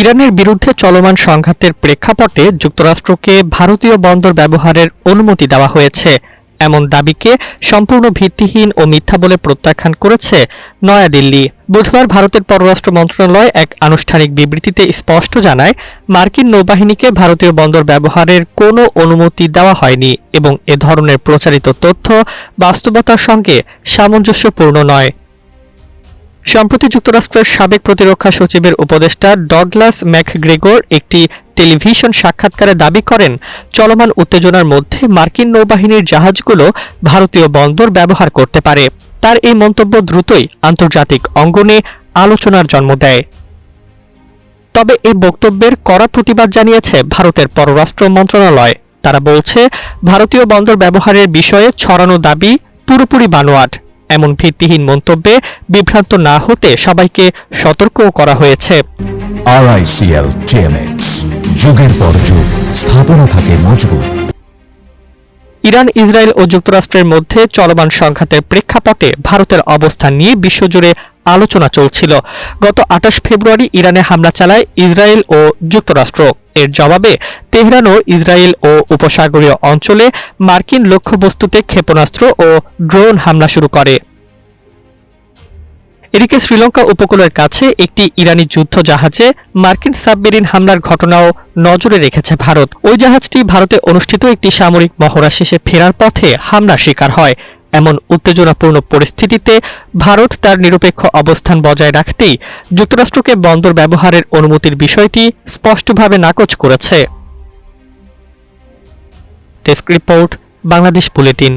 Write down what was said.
ইরানের বিরুদ্ধে চলমান সংঘাতের প্রেক্ষাপটে যুক্তরাষ্ট্রকে ভারতীয় বন্দর ব্যবহারের অনুমতি দেওয়া হয়েছে এমন দাবিকে সম্পূর্ণ ভিত্তিহীন ও মিথ্যা বলে প্রত্যাখ্যান করেছে নয়াদিল্লি। বুধবার ভারতের পররাষ্ট্র মন্ত্রণালয় এক আনুষ্ঠানিক বিবৃতিতে স্পষ্ট জানায়, মার্কিন নৌবাহিনীকে ভারতীয় বন্দর ব্যবহারের কোনো অনুমতি দেওয়া হয়নি এবং এ ধরনের প্রচারিত তথ্য বাস্তবতার সঙ্গে সামঞ্জস্যপূর্ণ নয়। সম্প্রতি যুক্তরাষ্ট্রের সাবেক প্রতিরক্ষা সচিবের উপদেষ্টা ডগলাস ম্যাকগ্রেগর একটি টেলিভিশন সাক্ষাৎকারে দাবি করেন, চলমান উত্তেজনার মধ্যে মার্কিন নৌবাহিনীর জাহাজগুলো ভারতীয় বন্দর ব্যবহার করতে পারে। তার এই মন্তব্য দ্রুতই আন্তর্জাতিক অঙ্গনে আলোচনার জন্ম দেয়। তবে এই বক্তব্যের কড়া প্রতিবাদ জানিয়েছে ভারতের পররাষ্ট্র মন্ত্রণালয়। তারা বলছে, ভারতীয় বন্দর ব্যবহারের বিষয়ে ছড়ানো দাবি পুরোপুরি বানোয়াট। এমন ভিত্তিহীন মন্তব্যে বিভ্রান্ত না হতে সবাইকে সতর্কও করা হয়েছে। RICL TMX, যুগের পর যুগ স্থাপনা থাকে মজবুত। ইরান, ইসরায়েল ও যুক্তরাষ্ট্রের মধ্যে চলমান সংঘাতের প্রেক্ষাপটে ভারতের অবস্থান নিয়ে বিশ্বজুড়ে আলোচনা চলছিল। গত 28 ফেব্রুয়ারি ইরানে হামলা চালায় ইসরায়েল ও যুক্তরাষ্ট্র। এর জবাবে তেহরানও ইসরায়েল ও উপসাগরীয় অঞ্চলে মার্কিন লক্ষ্যবস্তুতে ক্ষেপণাস্ত্র ও ড্রোন হামলা শুরু করে। এদিকে শ্রীলঙ্কা উপকূলের কাছে একটি ইরানি যুদ্ধ জাহাজে মার্কিন সাবমেরিন হামলার ঘটনাও নজরে রেখেছে ভারত। ওই জাহাজটি ভারতে অনুষ্ঠিত একটি সামরিক মহড়া শেষে ফেরার পথে হামলার শিকার হয়। এমন উত্তেজনাপূর্ণ পরিস্থিতিতে ভারত তার নিরপেক্ষ অবস্থান বজায় রাখতেই যুক্তরাষ্ট্রকে বন্দর ব্যবহারের অনুমতির বিষয়টি স্পষ্টভাবে নাকচ করেছে। Desk report, Bangladesh bulletin.